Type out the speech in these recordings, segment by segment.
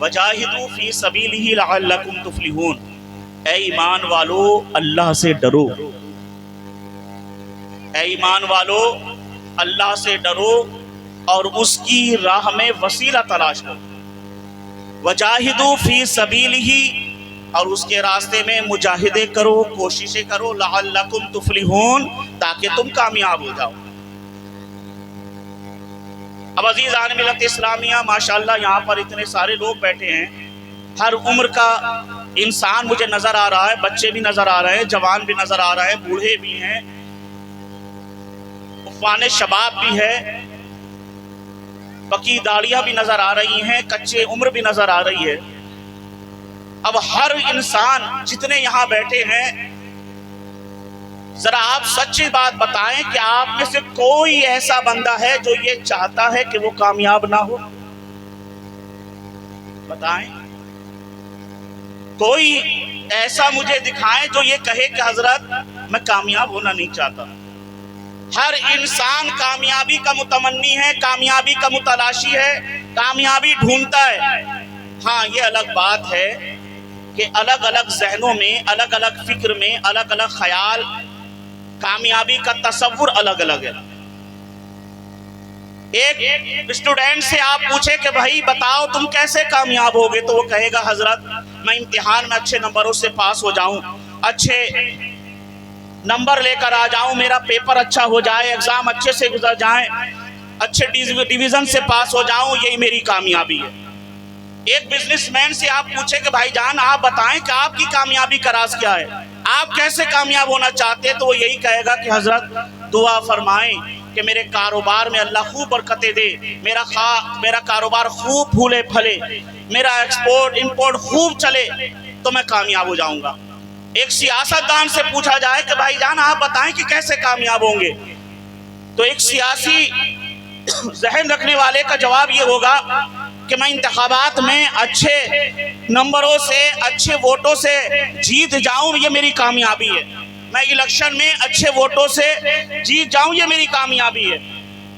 وجاہدوا فی سبیلہ لعلکم تفلحون، اے ایمان والو اللہ سے ڈرو، اے ایمان والو اللہ سے ڈرو اور اس کی راہ میں وسیلہ تلاش کرو۔ وجاہدوا فی سبیلہ، اور اس کے راستے میں مجاہدے کرو، کوششیں کرو، لعلکم تفلحون، تاکہ تم کامیاب ہو جاؤ۔ اب عزیزان ملت اسلامیہ، ماشاءاللہ یہاں پر اتنے سارے لوگ بیٹھے ہیں، ہر عمر کا انسان مجھے نظر آ رہا ہے، بچے بھی نظر آ رہے ہیں، جوان بھی نظر آ رہے ہیں، بوڑھے بھی ہیں، عفان شباب بھی ہے، پکی داڑیاں بھی نظر آ رہی ہیں، کچے عمر بھی نظر آ رہی ہے۔ اب ہر انسان جتنے یہاں بیٹھے ہیں، ذرا آپ سچی بات بتائیں کہ آپ میں سے کوئی ایسا بندہ ہے جو یہ چاہتا ہے کہ وہ کامیاب نہ ہو؟ بتائیں، کوئی ایسا مجھے دکھائیں جو یہ کہے کہ حضرت میں کامیاب ہونا نہیں چاہتا۔ ہر انسان کامیابی کا متمنی ہے، کامیابی کا متلاشی ہے، کامیابی ڈھونڈتا ہے۔ ہاں یہ الگ بات ہے کہ الگ الگ ذہنوں میں، الگ الگ فکر میں، الگ الگ خیال، کامیابی کا تصور الگ الگ ہے۔ ایک اسٹوڈنٹ سے آپ پوچھے کہ بھائی بتاؤ تم کیسے کامیاب ہوگے، تو وہ کہے گا حضرت میں امتحان میں اچھے نمبروں سے پاس ہو جاؤں، اچھے نمبر لے کر آ جاؤں، میرا پیپر اچھا ہو جائے، ایگزام اچھے سے گزر جائیں، اچھے ڈویژن سے پاس ہو جاؤں، یہی میری کامیابی ہے۔ ایک بزنس مین سے آپ پوچھیں کہ بھائی جان آپ بتائیں کہ آپ کی کامیابی کا راز کیا ہے، آپ کیسے کامیاب ہونا چاہتے ہیں، تو وہ یہی کہے گا کہ حضرت دعا فرمائیں کہ میرے کاروبار میں اللہ خوب برکتیں دے، میرا کاروبار خوب پھولے پھلے، میرا ایکسپورٹ امپورٹ خوب چلے تو میں کامیاب ہو جاؤں گا۔ ایک سیاستدان سے پوچھا جائے کہ بھائی جان آپ بتائیں کہ کیسے کامیاب ہوں گے، تو ایک سیاسی ذہن رکھنے والے کا جواب یہ ہوگا کہ میں انتخابات میں اچھے نمبروں سے، اچھے ووٹوں سے جیت جاؤں، یہ میری کامیابی ہے، میں الیکشن میں اچھے ووٹوں سے جیت جاؤں، یہ میری کامیابی ہے۔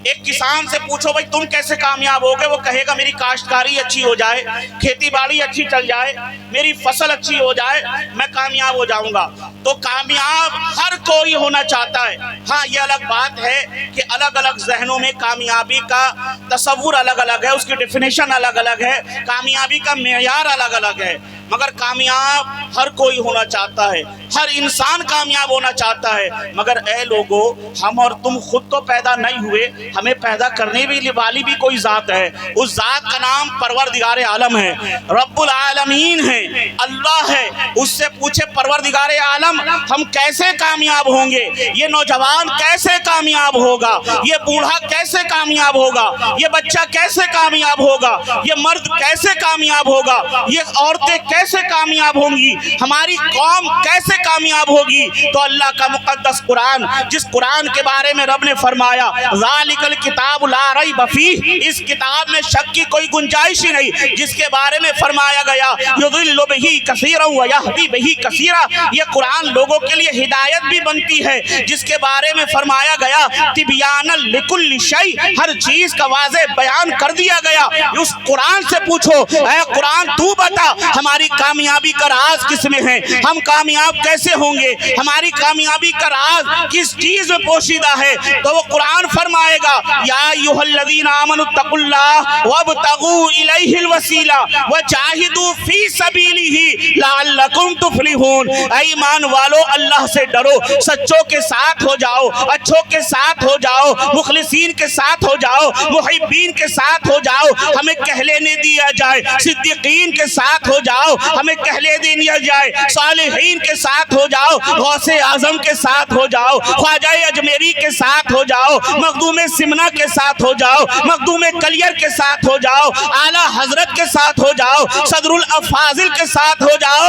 ایک کسان سے پوچھو بھائی تم کیسے کامیاب ہوگے، وہ کہے گا میری کاشتکاری اچھی ہو جائے، کھیتی باڑی اچھی چل جائے، میری فصل اچھی ہو جائے، میں کامیاب ہو جاؤں گا۔ تو کامیاب ہر کوئی ہونا چاہتا ہے۔ ہاں یہ الگ بات ہے کہ الگ الگ ذہنوں میں کامیابی کا تصور الگ الگ ہے، اس کی ڈیفینیشن الگ الگ ہے، کامیابی کا معیار الگ الگ ہے، مگر کامیاب ہر کوئی ہونا چاہتا ہے، ہر انسان کامیاب ہونا چاہتا ہے۔ مگر اے لوگو، ہم اور تم خود تو پیدا نہیں ہوئے، ہمیں پیدا کرنے والی بھی کوئی ذات ہے، اس ذات کا نام پروردگار عالم ہے، رب العالمین ہے، اللہ ہے۔ اس سے پوچھے پروردگار عالم ہم کیسے کامیاب ہوں گے، یہ نوجوان کیسے کامیاب ہوگا، یہ بوڑھا کیسے کامیاب ہوگا، یہ بچہ کیسے کامیاب ہوگا، یہ مرد کیسے کامیاب ہوگا، یہ عورتیں کیسے کامیاب ہوں گی، ہماری قوم کیسے کامیاب ہوگی؟ تو اللہ کا مقدس قرآن، جس قرآن کے بارے میں رب نے فرمایا ذالک الکتاب لا ریب فیہ، اس کتاب میں شک کی کوئی گنجائش ہی نہیں، جس کے بارے میں فرمایا گیا یضل بہ کثیرا ویہدی بہ کثیرا، یہ قرآن لوگوں کے لیے ہدایت بھی بنتی ہے، جس کے بارے میں فرمایا گیا تبیانا لکل شیء، ہر چیز کا واضح بیان کر دیا گیا۔ اس قرآن سے پوچھو اے قرآن تو بتا ہماری کامیابی کا راز کس میں ہے، ہم کامیاب کیسے ہوں گے، ہماری کامیابی کا راز کس چیز میں پوشیدہ ہے؟ تو وہ قرآن فرمائے گا یا ایھا الذین آمنوا اتقوا اللہ وابتغوا الیہ الوسیلہ وجاہدوا فی سبیلہ لعلکم تفلحون، اے ایمان والو اللہ سے ڈرو، سچوں کے ساتھ ہو جاؤ، اچھوں کے ساتھ ہو جاؤ، مخلصین کے ساتھ ہو جاؤ، محبین کے ساتھ ہو جاؤ، ہمیں کہلنے دیا جائے، صدیقین کے ساتھ ہو جاؤ، ہمیں کہلے دیا جائے، صالحین کے ساتھ ہو جاؤ، غوث اعظم کے ساتھ ہو جاؤ، خواجہ اجمیری کے ساتھ ہو جاؤ، مخدوم سمنا کے ساتھ ہو جاؤ، مخدوم کلیر کے ساتھ ہو جاؤ، اعلیٰ حضرت کے ساتھ ہو جاؤ، صدر الافاضل کے ساتھ ہو جاؤ،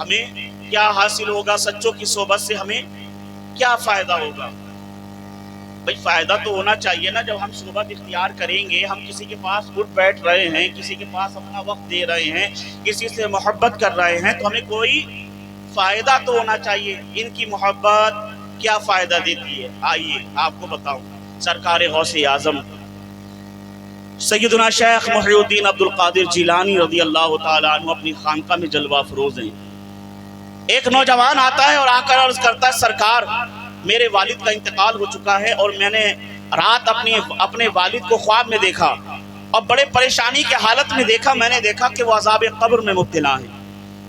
ہمیں کیا حاصل ہوگا, سچوں کی صحبت سے ہمیں کیا فائدہ ہوگا؟ بھائی فائدہ تو ہونا چاہیے نا. جب ہم صحبت اختیار کریں گے, ہم کسی کے پاس اٹھ بیٹھ رہے ہیں, کسی کے پاس اپنا وقت دے رہے ہیں, کسی سے محبت کر رہے ہیں, تو ہمیں کوئی فائدہ تو ہونا چاہیے. ان کی محبت کیا فائدہ دیتی ہے؟ آئیے آپ کو بتاؤں. سرکار غوث اعظم سیدنا شیخ محی الدین عبد القادر جیلانی رضی اللہ تعالیٰ عنہ اپنی خانقاہ میں جلوہ افروز ہیں. ایک نوجوان آتا ہے اور آ کر عرض کرتا ہے, سرکار میرے والد کا انتقال ہو چکا ہے, اور میں نے رات اپنے والد کو خواب میں دیکھا اور بڑے پریشانی کے حالت میں دیکھا. میں نے دیکھا کہ وہ عذاب قبر میں مبتلا ہیں,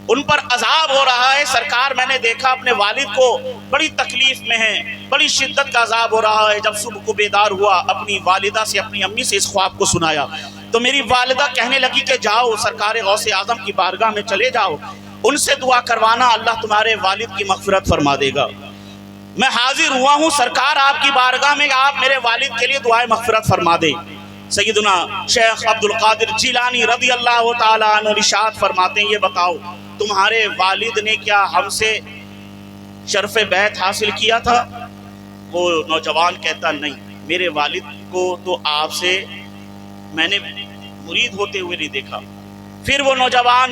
ان پر عذاب ہو رہا ہے. سرکار میں نے دیکھا اپنے والد کو بڑی تکلیف میں ہیں, بڑی شدت کا عذاب ہو رہا ہے. جب صبح کو بیدار ہوا, اپنی والدہ سے, اپنی امی سے اس خواب کو سنایا, تو میری والدہ کہنے لگی کہ جاؤ سرکار غوث اعظم کی بارگاہ میں چلے جاؤ, ان سے دعا کروانا, اللہ تمہارے والد کی مغفرت فرما دے گا. میں حاضر ہوا ہوں سرکار آپ کی بارگاہ میں, آپ میرے والد کے لیے دعائے مغفرت فرما دیں. سیدنا شیخ عبد القادر جیلانی رضی اللہ تعالیٰ عنہ ارشاد فرماتے ہیں, یہ بتاؤ تمہارے والد نے کیا ہم سے شرف بیعت حاصل کیا تھا؟ وہ نوجوان کہتا, نہیں, میرے والد کو تو آپ سے میں نے مرید ہوتے ہوئے نہیں دیکھا. پھر وہ نوجوان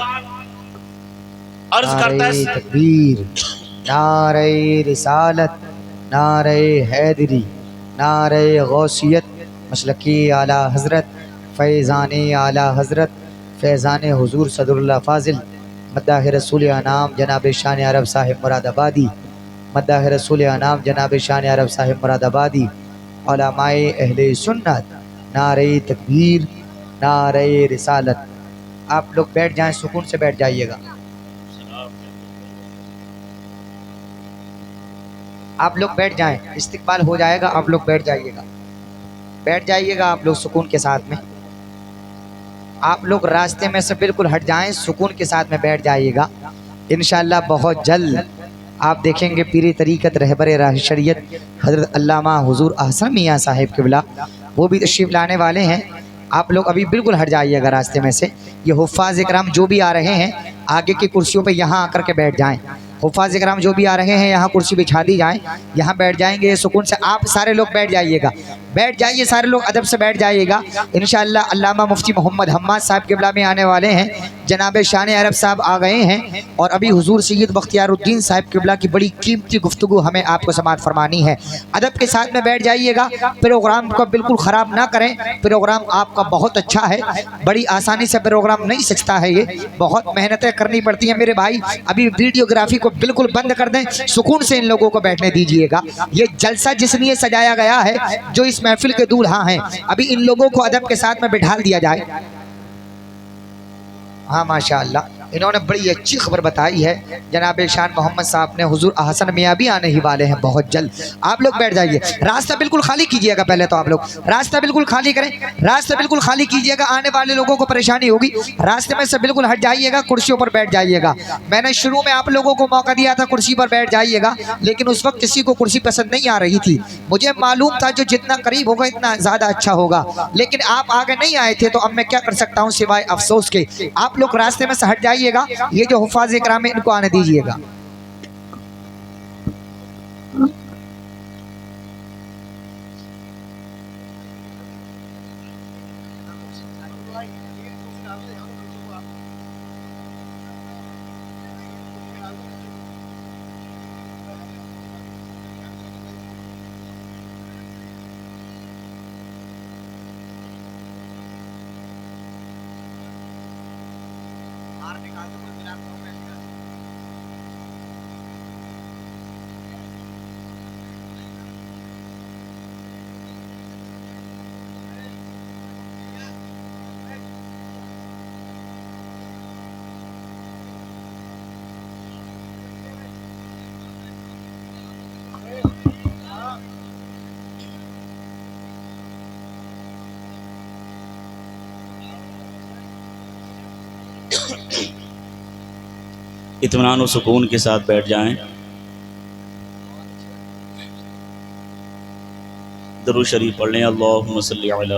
عرض کرتا ہے, نعرہ تکبیر, نعرہ رسالت, نعرہ حیدری, نعرہ غوثیت, مسلکی اعلیٰ حضرت, فیضان اعلیٰ حضرت, فیضان حضور صدر اللہ فاضل, مداح رسول انام جناب شان عرب صاحب مراد آبادی, مداح رسول انام جناب شان عرب صاحب مراد آبادی, علماء اہل سنت, نعرہ تکبیر, نعرہ رسالت. آپ لوگ بیٹھ جائیں, سکون سے بیٹھ جائیے گا. آپ لوگ بیٹھ جائیں, استقبال ہو جائے گا. آپ لوگ بیٹھ جائیے گا, بیٹھ جائیے گا آپ لوگ سکون کے ساتھ میں. آپ لوگ راستے میں سے بالکل ہٹ جائیں, سکون کے ساتھ میں بیٹھ جائیے گا. انشاءاللہ بہت جلد آپ دیکھیں گے پیر طریقت رہبر راہ شریعت حضرت علامہ حضور احسن میاں صاحب قبلہ, وہ بھی تشریف لانے والے ہیں. آپ لوگ ابھی بالکل ہٹ جائیے گا راستے میں سے. یہ حفاظ اکرام جو بھی آ رہے ہیں آگے کی کرسیوں پہ یہاں آ کر کے بیٹھ جائیں. حفاظ اکرام جو بھی آ رہے ہیں یہاں کرسی بچھا دی جائیں, یہاں بیٹھ جائیں گے سکون سے. آپ سارے لوگ بیٹھ جائیے گا, بیٹھ جائیے سارے لوگ, ادب سے بیٹھ جائیے گا. انشاءاللہ علامہ مفتی محمد حماد صاحب قبلہ میں آنے والے ہیں. جناب شان عرب صاحب آ گئے ہیں, اور ابھی حضور سید بختیار الدین صاحب قبلہ کی بڑی قیمتی گفتگو ہمیں آپ کو سماعت فرمانی ہے. ادب کے ساتھ میں بیٹھ جائیے گا, پروگرام کو بالکل خراب نہ کریں. پروگرام آپ کا بہت اچھا ہے, بڑی آسانی سے پروگرام نہیں سکتا ہے, یہ بہت محنتیں کرنی پڑتی ہیں میرے بھائی. ابھی ویڈیوگرافی کو بالکل بند کر دیں, سکون سے ان لوگوں کو بیٹھنے دیجئے گا. یہ جلسہ جس لیے سجایا گیا ہے, جو اس محفل کے دولہا ہیں, ابھی ان لوگوں کو ادب کے ساتھ میں بٹھا دیا جائے. ہاں ماشاءاللہ, انہوں نے بڑی اچھی خبر بتائی ہے. جناب شان محمد صاحب نے, حضور احسن میاں بھی آنے ہی والے ہیں بہت جلد. آپ لوگ بیٹھ جائیے, راستہ بالکل خالی کیجئے گا. پہلے تو آپ لوگ راستہ بالکل خالی کریں, راستہ بالکل خالی کیجئے گا. آنے والے لوگوں کو پریشانی ہوگی. راستے میں سے بالکل ہٹ جائیے گا, کرسیوں پر بیٹھ جائیے گا. میں نے شروع میں آپ لوگوں کو موقع دیا تھا کرسی پر بیٹھ جائیے گا, لیکن اس وقت کسی کو کرسی پسند نہیں آ رہی تھی. مجھے معلوم تھا جو جتنا قریب ہوگا اتنا زیادہ اچھا ہوگا, لیکن آپ آگے نہیں آئے تھے, تو اب میں کیا کر سکتا ہوں سوائے افسوس کے. آپ لوگ راستے میں سے ہٹ جائیے گا. یہ جو حفاظ اکرام ہے ان کو آنے دیجئے گا. اطمینان و سکون کے ساتھ بیٹھ جائیں. درود شریف پڑھ لیں. اللہم صلی علی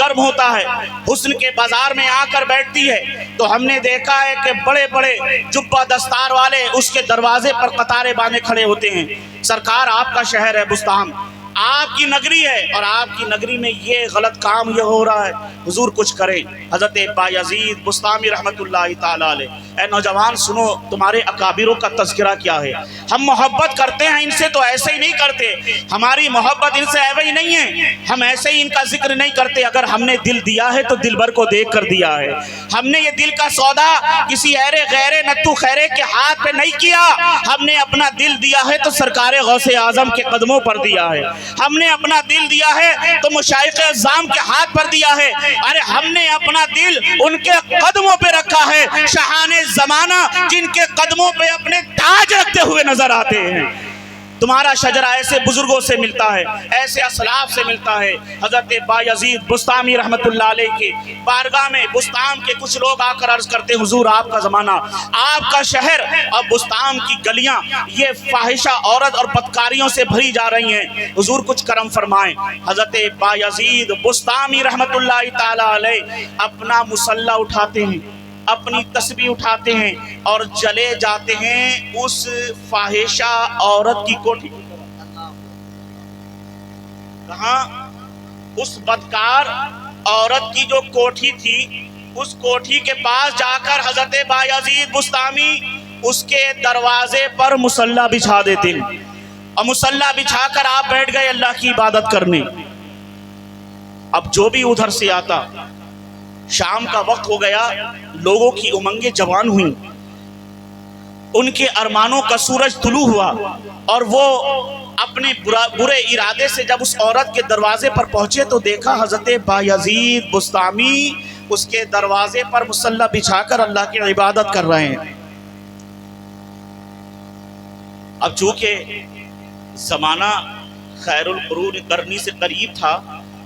گرم ہوتا ہے، حسن کے بازار میں آ کر بیٹھتی ہے، تو ہم نے دیکھا ہے کہ بڑے بڑے جبہ دستار والے اس کے دروازے پر قطاریں باندھے کھڑے ہوتے ہیں۔ سرکار آپ کا شہر ہے بستان، آپ کی نگری ہے، اور آپ کی نگری میں یہ غلط کام یہ ہو رہا ہے، حضور کچھ کریں۔ حضرت بایزید بسطامی رحمت اللہ تعالی علیہ، اے نوجوان سنو، تمہارے اکابروں کا تذکرہ کیا ہے۔ ہم محبت کرتے ہیں ان سے تو ایسے ہی نہیں کرتے، ہماری محبت ان سے ایوے ہی نہیں ہے، ہم ایسے ہی ان کا ذکر نہیں کرتے۔ اگر ہم نے دل دیا ہے تو دلبر کو دیکھ کر دیا ہے، ہم نے یہ دل کا سودا کسی ایرے غیرے نتو خیرے کے ہاتھ پہ نہیں کیا، ہم نے اپنا دل دیا ہے تو سرکار غوث اعظم کے قدموں پر دیا ہے، ہم نے اپنا دل دیا ہے تو مشائخ اعظام کے ہاتھ پر دیا ہے، ارے ہم نے اپنا دل ان کے قدموں پہ رکھا ہے، شاہان زمانہ جن کے قدموں پہ اپنے تاج رکھتے ہوئے نظر آتے ہیں۔ تمہارا شجرہ ایسے بزرگوں سے ملتا ہے، ایسے اسلاف سے ملتا ہے۔ حضرت بایزید بسطامی رحمت اللہ علیہ کی بارگاہ میں بستام کے کچھ لوگ آ کر عرض کرتے ہیں، حضور آپ کا زمانہ، آپ کا شہر اور بستام کی گلیاں یہ فاحشہ عورت اور بدکاریوں سے بھری جا رہی ہیں، حضور کچھ کرم فرمائیں۔ حضرت بایزید بسطامی رحمت اللہ تعالی علیہ اپنا مصلی اٹھاتے ہیں، اپنی تسبیح اٹھاتے ہیں اور چلے جاتے ہیں اس فاحشہ عورت کی کوٹھی۔ کہاں؟ اس بدکار عورت کی جو کوٹھی تھی، اس کوٹھی کے پاس جا کر حضرت بایزید بسطامی اس کے دروازے پر مصلی بچھا دیتے ہیں، اور مصلی بچھا کر آپ بیٹھ گئے اللہ کی عبادت کرنے۔ اب جو بھی ادھر سے آتا، شام کا وقت ہو گیا، لوگوں کی امنگیں جوان ہوئیں، ان کے ارمانوں کا سورج طلوع ہوا، اور وہ اپنے برے ارادے سے جب اس عورت کے دروازے پر پہنچے تو دیکھا حضرت بایزید بسطامی اس کے دروازے پر مصلی بچھا کر اللہ کی عبادت کر رہے ہیں۔ اب چونکہ زمانہ خیر القرون قرنی سے قریب تھا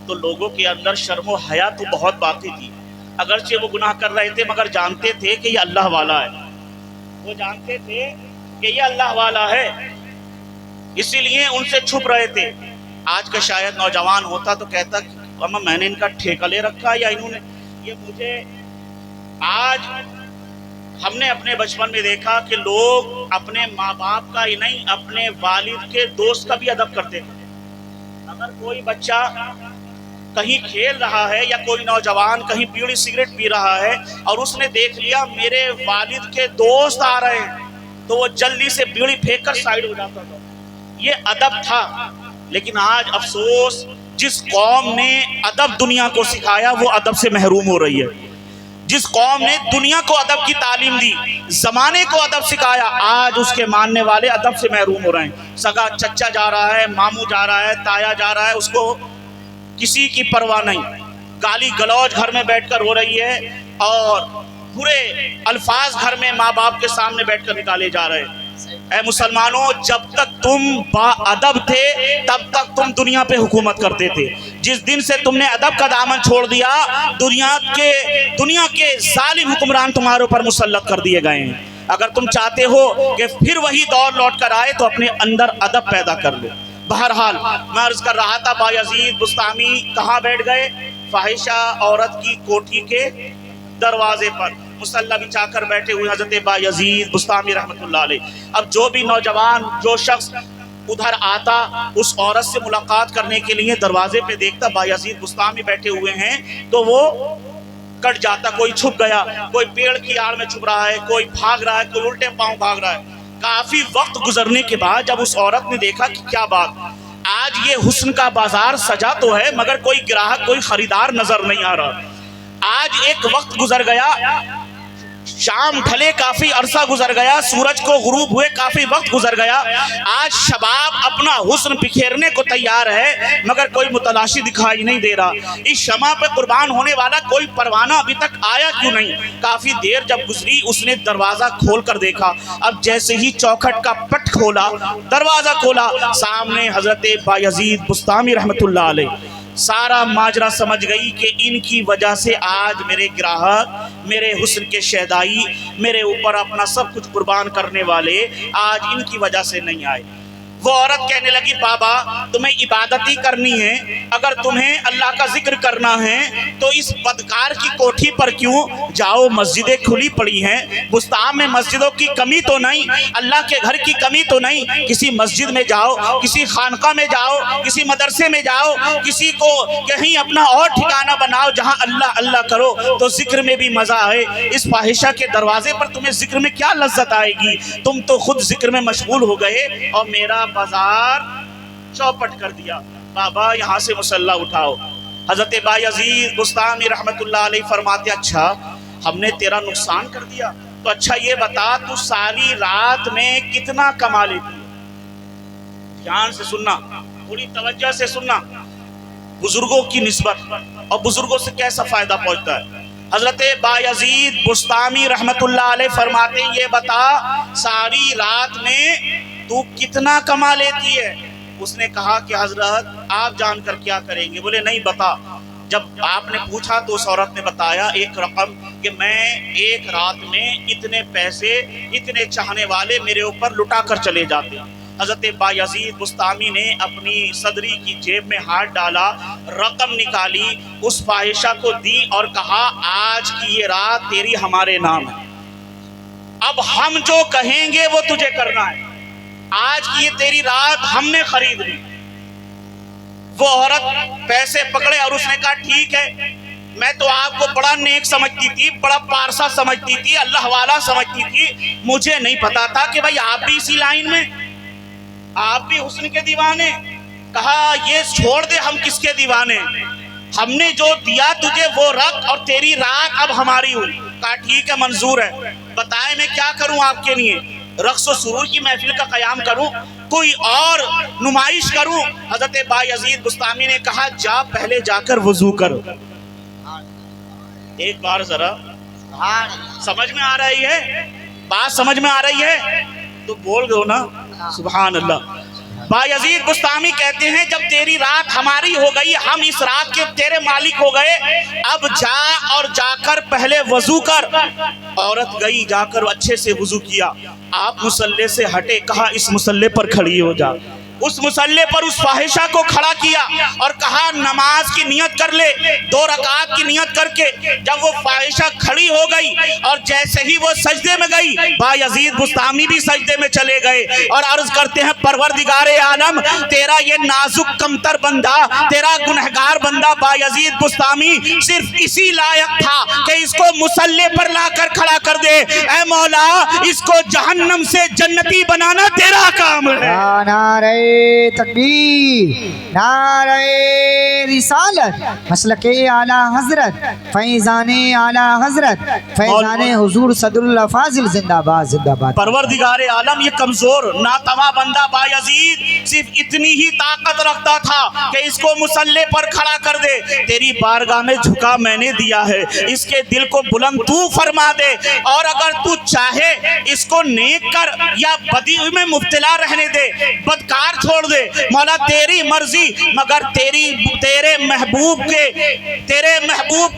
تو لوگوں کے اندر شرم و حیا تو بہت باقی تھی، اگرچہ وہ گناہ کر رہے تھے مگر جانتے تھے کہ یہ اللہ والا ہے، وہ جانتے تھے کہ یہ اللہ والا ہے، اسی لیے ان سے چھپ رہے تھے۔ آج کا شاید نوجوان ہوتا تو کہتا اما میں نے ان کا ٹھیکہ لے رکھا، یا انہوں نے یہ مجھے۔ آج ہم نے اپنے بچپن میں دیکھا کہ لوگ اپنے ماں باپ کا ہی نہیں، اپنے والد کے دوست کا بھی ادب کرتے تھے۔ اگر کوئی بچہ کہیں کھیل رہا ہے یا کوئی نوجوان کہیں بیڑی سگریٹ پی رہا ہے اور اس نے دیکھ لیا میرے والد کے دوست آ رہے ہیں تو وہ جلدی سے بیڑی پھینک کر سائیڈ ہو جاتا تھا، یہ ادب تھا۔ لیکن آج افسوس، جس قوم نے ادب دنیا کو سکھایا وہ ادب سے محروم ہو رہی ہے، جس قوم نے دنیا کو ادب کی تعلیم دی، زمانے کو ادب سکھایا، آج اس کے ماننے والے ادب سے محروم ہو رہے ہیں۔ سگا چچا جا رہا ہے، ماموں جا رہا ہے، تایا جا رہا ہے، اس کو کسی کی پرواہ نہیں، گالی گلوچ گھر میں بیٹھ کر ہو رہی ہے، اور برے الفاظ گھر میں ماں باپ کے سامنے بیٹھ کر نکالے جا رہے ہیں۔ اے مسلمانوں، جب تک تم با ادب تھے تب تک تم دنیا پہ حکومت کرتے تھے، جس دن سے تم نے ادب کا دامن چھوڑ دیا، دنیا کے ظالم حکمران تمہارے اوپر مسلط کر دیے گئے ہیں۔ اگر تم چاہتے ہو کہ پھر وہی دور لوٹ کر آئے تو اپنے اندر ادب پیدا کر لو۔ بہرحال میں عرض کر رہا تھا، بایزید بسطامی کہاں بیٹھ گئے؟ فاحشہ عورت کی کوٹھی کے دروازے پر مصلی بچھا کر بیٹھے ہوئے حضرت بایزید بسطامی رحمت اللہ علیہ۔ اب جو بھی نوجوان، جو شخص ادھر آتا اس عورت سے ملاقات کرنے کے لیے دروازے پہ دیکھتا بایزید بسطامی بیٹھے ہوئے ہیں تو وہ کٹ جاتا، کوئی چھپ گیا، کوئی پیڑ کی آڑ میں چھپ رہا ہے، کوئی بھاگ رہا ہے، کوئی الٹے پاؤں بھاگ رہا ہے۔ کافی وقت گزرنے کے بعد جب اس عورت نے دیکھا کہ کیا بات، آج یہ حسن کا بازار سجا تو ہے مگر کوئی گراہک، کوئی خریدار نظر نہیں آ رہا۔ آج ایک وقت گزر گیا، شام ڈھلے کافی عرصہ گزر گیا، سورج کو غروب ہوئے کافی وقت گزر گیا، آج شباب اپنا حسن بکھیرنے کو تیار ہے مگر کوئی متلاشی دکھائی نہیں دے رہا۔ اس شمع پہ قربان ہونے والا کوئی پروانہ ابھی تک آیا کیوں نہیں؟ کافی دیر جب گزری اس نے دروازہ کھول کر دیکھا، اب جیسے ہی چوکھٹ کا پٹ کھولا، دروازہ کھولا، سامنے حضرت بایزید بسطامی رحمت اللہ علیہ۔ سارا ماجرا سمجھ گئی کہ ان کی وجہ سے آج میرے گراہک، میرے حسن کے شہدائی، میرے اوپر اپنا سب کچھ قربان کرنے والے آج ان کی وجہ سے نہیں آئے۔ وہ عورت کہنے لگی بابا تمہیں عبادت ہی کرنی ہے، اگر تمہیں اللہ کا ذکر کرنا ہے تو اس بدکار کی کوٹھی پر کیوں جاؤ، مسجدیں کھلی پڑی ہیں، بستان میں مسجدوں کی کمی تو نہیں، اللہ کے گھر کی کمی تو نہیں، کسی مسجد میں جاؤ، کسی خانقاہ میں جاؤ، کسی مدرسے میں جاؤ، کسی کو کہیں اپنا اور ٹھکانہ بناؤ جہاں اللہ اللہ کرو تو ذکر میں بھی مزہ آئے۔ اس فاحشہ کے دروازے پر تمہیں ذکر میں کیا لذت آئے گی، تم تو خود ذکر میں مشغول ہو گئے اور میرا بازار چوپٹ کر دیا۔ بابا یہاں سے مصلی اٹھاؤ۔ حضرت بایزید بسطامی رحمت اللہ علیہ فرماتے اچھا ہم نے تیرا نقصان کر دیا، تو اچھا یہ بتا تو ساری رات میں کتنا کما لیتی ہے؟ دھیان سے سننا، پوری توجہ سے سننا، بزرگوں کی نسبت اور بزرگوں سے کیسا فائدہ پہنچتا ہے۔ حضرت بایزید بسطامی رحمت اللہ علیہ فرماتے ہیں یہ بتا ساری رات میں تو کتنا کما لیتی ہے؟ اس نے کہا کہ حضرت آپ جان کر کیا کریں گے؟ بولے نہیں بتا۔ جب آپ نے پوچھا تو اس عورت نے بتایا ایک رقم کہ میں ایک رات میں اتنے پیسے، اتنے چاہنے والے میرے اوپر لٹا کر چلے جاتے ہیں۔ حضرت بایزید بسطامی نے اپنی صدری کی جیب میں ہاتھ ڈالا، رقم نکالی، اس فاحشہ کو دی اور کہا آج کی یہ رات تیری ہمارے نام ہے، اب ہم جو کہیں گے وہ تجھے کرنا ہے، آج کی یہ تیری رات ہم نے خرید لی۔ وہ عورت پیسے پکڑے اور اس نے کہا ٹھیک ہے، میں تو آپ کو بڑا نیک سمجھتی تھی، بڑا پارسا سمجھتی تھی، اللہ والا سمجھتی تھی، مجھے نہیں پتا تھا کہ بھائی آپ بھی اسی لائن میں، آپ بھی حسن کے دیوانے۔ کہا یہ چھوڑ دے ہم کس کے دیوانے، ہم نے جو دیا تجھے وہ رکھ اور تیری رات اب ہماری ہوئی۔ کہا ٹھیک ہے منظور ہے، بتائیں میں کیا کروں آپ کے لیے، رقص و سرور کی محفل کا قیام کروں، کوئی اور نمائش کروں؟ حضرت بایزید بسطامی نے کہا جا پہلے جا کر وضو کر۔ ایک بار ذرا سمجھ میں آ رہی ہے بات، سمجھ میں آ رہی ہے تو بول دو نا سبحان اللہ۔ بایزید بسطامی کہتے ہیں جب تیری رات ہماری ہو گئی، ہم اس رات کے تیرے مالک ہو گئے، اب جا اور جا کر پہلے وضو کر۔ عورت گئی، جا کر اچھے سے وضو کیا، آپ مصلی سے ہٹے، کہا اس مصلی پر کھڑی ہو جا۔ اس مصلی پر اس فاحشہ کو کھڑا کیا اور کہا نماز کی نیت کر لے، 2 رکعات کی نیت کر کے۔ جب وہ فاحشہ کھڑی ہو گئی اور جیسے ہی وہ سجدے میں گئی، بایزید بسطامی بھی سجدے میں چلے گئے اور عرض کرتے ہیں پروردگار عالم تیرا یہ نازک کمتر بندہ، تیرا گنہگار بندہ بایزید بسطامی صرف اسی لائق تھا کہ اس کو مصلی پر لا کر کھڑا کر دے، اے مولا اس کو جہنم سے جنتی بنانا تیرا کام ہے۔ نعرہ تکبیر، نعرہ رسالت، مسلک اعلی حضرت، فیضان اعلی حضرت، فیضان حضور صدر اللہ فاضل زندہ باد زندہ باد۔ پروردگار عالم یہ کمزور ناتواں بندہ بایزید صرف اتنی ہی طاقت رکھتا تھا کہ اس کو مصلی پر کھڑا کر دے، تیری بارگاہ میں جھکا میں نے دیا ہے، اس کے دل کو بلند تو فرما دے، اور اگر تو چاہے اس کو نیک کر یا بدی میں مبتلا رہنے دے، بدکار چھوڑ دے، مولا تیری مرضی، مگر تیرے محبوب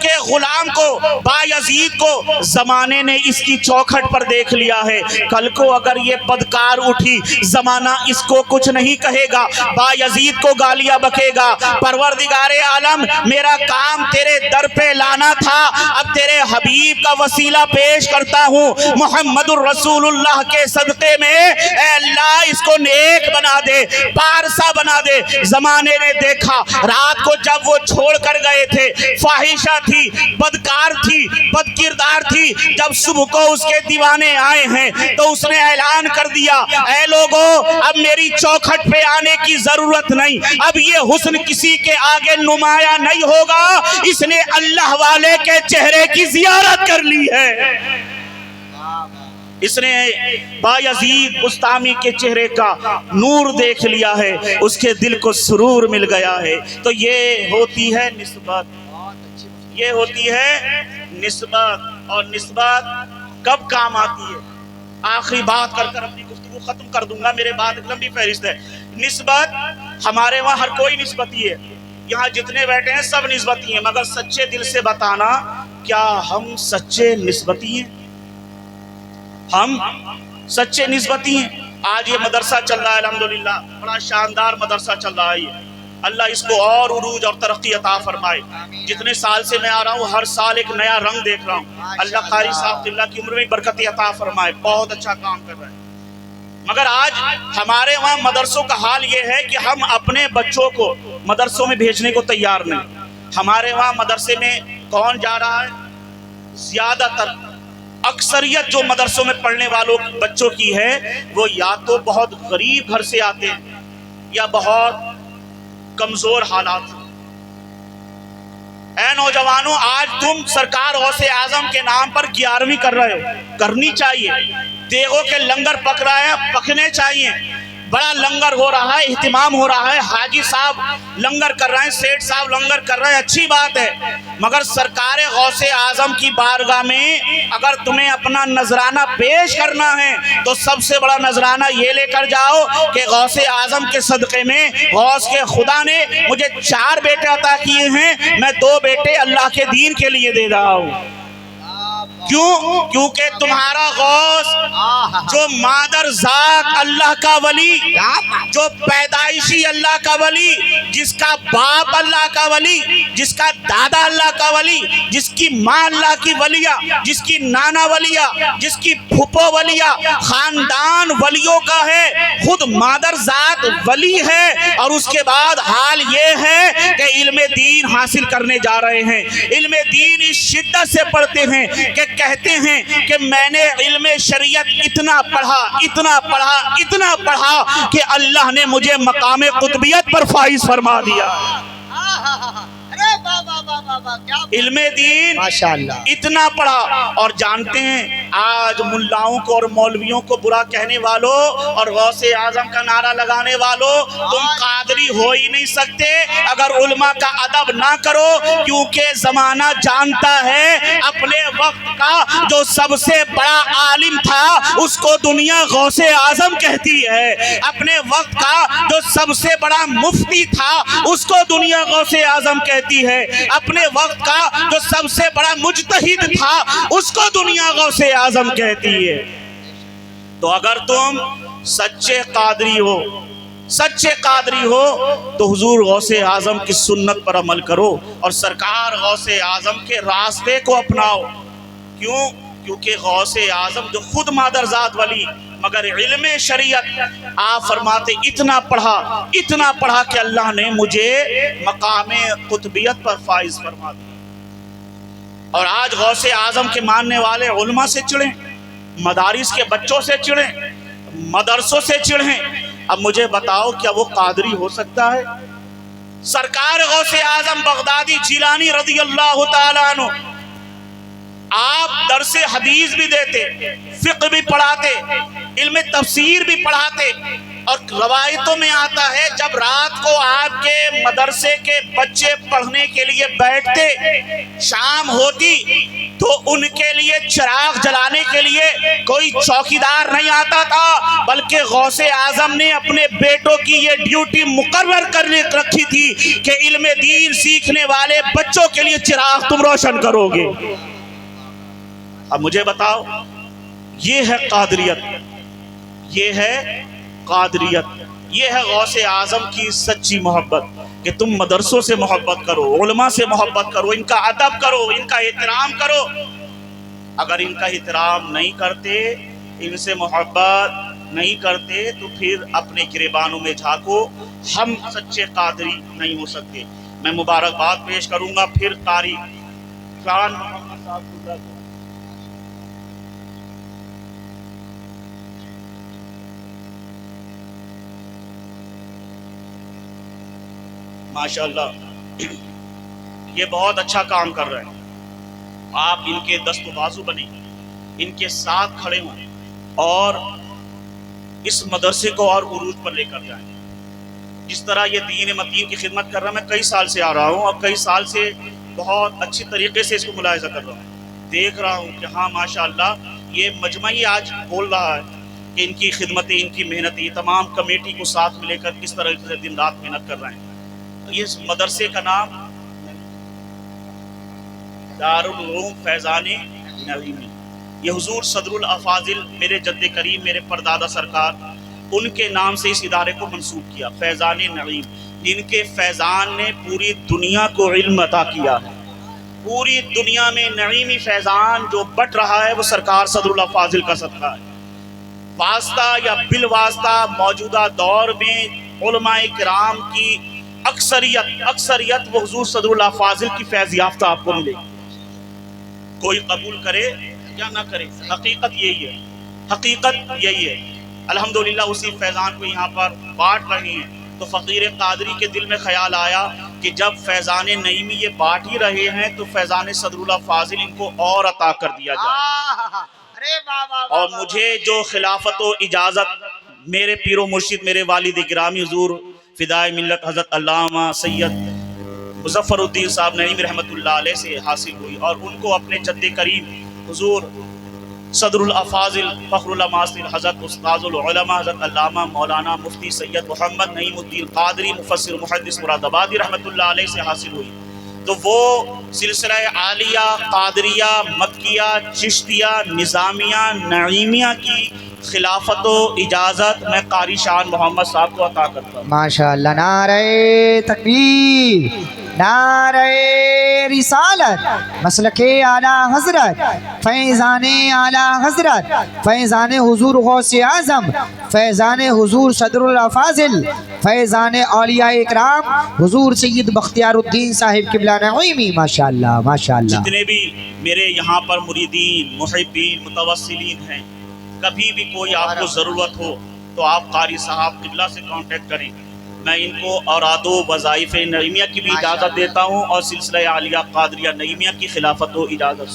کے غلام کو بایزید کو زمانے نے اس کی چوکھٹ پر دیکھ لیا ہے، کل کو اگر یہ بدکار اٹھی زمانہ اس کو کچھ نہیں کہے گا، بایزید کو گالیاں بکے گا۔ پروردگار عالم میرا کام تیرے در پہ لانا تھا، اب تیرے حبیب کا وسیلہ پیش کرتا ہوں محمد الرسول اللہ کے صدقے میں، اے اللہ اس کو نیک بنا دے، پارسا بنا دے۔ زمانے نے دیکھا رات کو جب وہ چھوڑ کر گئے تھے، فاحشہ تھی، بدکار تھی، بد کردار تھی، جب صبح کو اس کے دیوانے آئے ہیں تو اس نے اعلان کر دیا اے لوگو اب میری چوکھٹ پہ آنے کی ضرورت نہیں، اب یہ حسن کسی کے آگے نمایاں نہیں ہوگا، اس نے اللہ والے کے چہرے کی زیارت کر لی ہے، اس نے بایزید بسطامی کے چہرے کا نور دیکھ لیا ہے، اس کے دل کو سرور مل گیا ہے۔ تو یہ ہوتی ہے نسبت، یہ ہوتی ہے نسبت، اور نسبت کب کام آتی ہے؟ آخری بات کر کر اپنی گفتگو ختم کر دوں گا، میرے بعد ایک لمبی فہرست ہے۔ نسبت ہمارے وہاں ہر کوئی نسبتی ہے، یہاں جتنے بیٹھے ہیں سب نسبتی ہیں، مگر سچے دل سے بتانا کیا ہم سچے نسبتی ہیں؟ ہم سچے نسبتی ہیں؟ آج یہ مدرسہ چل رہا ہے الحمدللہ، بڑا شاندار مدرسہ چل رہا ہے یہ، اللہ اس کو اور عروج اور ترقی عطا فرمائے۔ جتنے سال سے میں آ رہا ہوں ہر سال ایک نیا رنگ دیکھ رہا ہوں، اللہ قاری صاحب اللہ کی عمر میں برکت عطا فرمائے، بہت اچھا کام کر رہے ہیں۔ مگر آج ہمارے وہاں مدرسوں کا حال یہ ہے کہ ہم اپنے بچوں کو مدرسوں میں بھیجنے کو تیار نہیں۔ ہمارے وہاں مدرسے میں کون جا رہا ہے؟ زیادہ تر اکثریت جو مدرسوں میں پڑھنے والوں بچوں کی ہے وہ یا تو بہت غریب گھر سے آتے ہیں یا بہت کمزور حالات۔ اے نوجوانوں، آج تم سرکار غوث اعظم کے نام پر 11ویں کر رہے ہو، کرنی چاہیے۔ دیگوں کے لنگر پک رہے ہیں، پکنے چاہیے۔ بڑا لنگر ہو رہا ہے، اہتمام ہو رہا ہے، حاجی صاحب لنگر کر رہے ہیں، سیٹھ صاحب لنگر کر رہے ہیں، اچھی بات ہے۔ مگر سرکار غوث اعظم کی بارگاہ میں اگر تمہیں اپنا نذرانہ پیش کرنا ہے تو سب سے بڑا نذرانہ یہ لے کر جاؤ کہ غوث اعظم کے صدقے میں غوث کے خدا نے مجھے 4 بیٹے عطا کیے ہیں، میں 2 بیٹے اللہ کے دین کے لیے دے رہا ہوں۔ کیوں؟ کیونکہ تمہارا غوث جو مادر ذات اللہ کا ولی، جو پیدائشی اللہ کا ولی، جس کا باپ اللہ کا ولی، جس کا دادا اللہ کا ولی، جس کی ماں اللہ کی ولیہ، جس کی نانا ولیہ، جس کی پھپھو ولیہ، خاندان ولیوں کا ہے، خود مادر ذات ولی ہے، اور اس کے بعد حال یہ ہے کہ علم دین حاصل کرنے جا رہے ہیں۔ علم دین اس شدت سے پڑھتے ہیں کہ کہتے ہیں کہ میں نے علم شریعت اتنا پڑھا کہ اللہ نے مجھے مقام قطبیت پر فائز فرما دیا۔ علم دین ماشاءاللہ اتنا پڑھا۔ اور جانتے ہیں آج ملاؤں کو اور مولویوں کو برا کہنے والوں اور غوث اعظم کا نعرہ لگانے والوں، تم قادری ہو ہی نہیں سکتے اگر علماء کا ادب نہ کرو، کیونکہ زمانہ جانتا ہے اپنے وقت کا جو سب سے بڑا عالم تھا اس کو دنیا غوث اعظم کہتی ہے، اپنے وقت کا جو سب سے بڑا مفتی تھا اس کو دنیا غوث اعظم کہتی ہے، اپنے وقت کا جو سب سے بڑا مجتہد تھا اس کو دنیا غوث اعظم کہتی ہے۔ تو اگر تم سچے قادری ہو تو حضور غوث اعظم کی سنت پر عمل کرو اور سرکار غوث اعظم کے راستے کو اپناؤ۔ کیوں؟ کیونکہ غوث اعظم جو خود مادر ذات ولی مگر علم شریعت آپ فرماتے اتنا پڑھا کہ اللہ نے مجھے مقام قطبیت پر فائز فرما دیا۔ اور آج غوث اعظم کے ماننے والے علماء سے چڑھیں، مدارس کے بچوں سے چڑھیں، مدرسوں سے چڑھیں۔ اب مجھے بتاؤ کیا وہ قادری ہو سکتا ہے؟ سرکار غوث اعظم بغدادی جیلانی رضی اللہ تعالیٰ عنہ آپ درس حدیث بھی دیتے، فقہ بھی پڑھاتے، علم تفسیر بھی پڑھاتے، اور روایتوں میں آتا ہے جب رات کو آپ کے مدرسے کے بچے پڑھنے کے لیے بیٹھتے، شام ہوتی تو ان کے لیے چراغ جلانے کے لیے کوئی چوکیدار نہیں آتا تھا، بلکہ غوث اعظم نے اپنے بیٹوں کی یہ ڈیوٹی مقرر کر رکھی تھی کہ علم دین سیکھنے والے بچوں کے لیے چراغ تم روشن کرو گے۔ اب مجھے بتاؤ، یہ ہے قادریت، یہ ہے غوث اعظم کی سچی محبت کہ تم مدرسوں سے محبت کرو، علماء سے محبت کرو، ان کا ادب کرو، ان کا احترام کرو۔ اگر ان کا احترام نہیں کرتے، ان سے محبت نہیں کرتے تو پھر اپنے گریبانوں میں جھانکو، ہم سچے قادری نہیں ہو سکتے۔ میں مبارکباد پیش کروں گا پھر قاری خان محمد صاحب کو۔ ماشاءاللہ یہ بہت اچھا کام کر رہے ہیں، آپ ان کے دست و بازو بنیں، ان کے ساتھ کھڑے ہوں اور اس مدرسے کو اور عروج پر لے کر جائیں۔ جس طرح یہ دین متین کی خدمت کر رہا ہے، میں کئی سال سے آ رہا ہوں اور کئی سال سے بہت اچھی طریقے سے اس کو ملاحظہ کر رہا ہوں، دیکھ رہا ہوں کہ ہاں ماشاءاللہ یہ مجمع ہی آج بول رہا ہے کہ ان کی خدمتیں، ان کی محنتیں، تمام کمیٹی کو ساتھ میں لے کر کس طرح سے دن رات محنت کر رہے ہیں۔ اس مدرسے کا نام دارالعلوم فیضان نعیمی، یہ حضور صدر الافاضل میرے جد کریم، میرے پردادا سرکار ان کے نام سے اس ادارے کو منسوب کیا، فیضان نعیم، جن کے فیضان نے پوری دنیا کو علم عطا کیا ہے۔ پوری دنیا میں نعیمی فیضان جو بٹ رہا ہے وہ سرکار صدر اللہ فاضل کا صدقہ ہے۔ واسطہ یا بالواسطہ موجودہ دور میں علماء کرام کی اکثریت وہ حضور صدر اللہ فاضل کی فیض یافتہ آپ کو ملے، کوئی قبول کرے یا نہ کرے، حقیقت یہی ہے، حقیقت یہی ہے۔ الحمدللہ اسی فیضان کو یہاں پر بانٹ رہے ہیں، تو فقیر قادری کے دل میں خیال آیا کہ جب فیضان نعیمی یہ بانٹ ہی رہے ہیں تو فیضان صدر اللہ فاضل ان کو اور عطا کر دیا جائے۔ اور مجھے جو خلافت و اجازت میرے پیر و مرشد میرے والد گرامی حضور فدائے ملت حضرت علامہ سید مظفر الدین صاحب نعیمی رحمۃ اللہ علیہ سے حاصل ہوئی، اور ان کو اپنے جد کریم حضور صدر الافاضل فخر الاماثل حضرت استاذ العلماء حضرت علامہ مولانا مفتی سید محمد نعیم الدین قادری مفسر محدث مراد آبادی رحمۃ اللہ علیہ سے حاصل ہوئی۔ تو وہ سلسلہ عالیہ، قادریہ، مکیہ، چشتیہ، نظامیہ، نعیمیہ کی خلافت و اجازت میں قاری شان محمد صاحب کو عطا کرتا ہوں۔ ماشاء اللہ، نعرہ تکبیر، نعرہ رسالت، مسلک اعلیٰ حضرت، فیضان اعلیٰ حضرت، فیضان حضور غوث اعظم، فیضان حضور صدر الافاضل، فیضان اولیاء اکرام حضور سید بختیار الدین صاحب قبلہ نعیمی۔ ماشاء اللہ، ماشاء اللہ۔ جتنے بھی میرے یہاں پر مریدین، محبین، متوسلین ہیں، کبھی بھی کوئی آپ کو ضرورت ہو تو آپ قاری صاحب قبلہ سے کانٹیکٹ کریں، میں ان کو اوراد و وظائف نعیمیہ کی بھی اجازت دیتا ہوں اور سلسلہ عالیہ قادریہ نعیمیہ کی خلافت و اجازت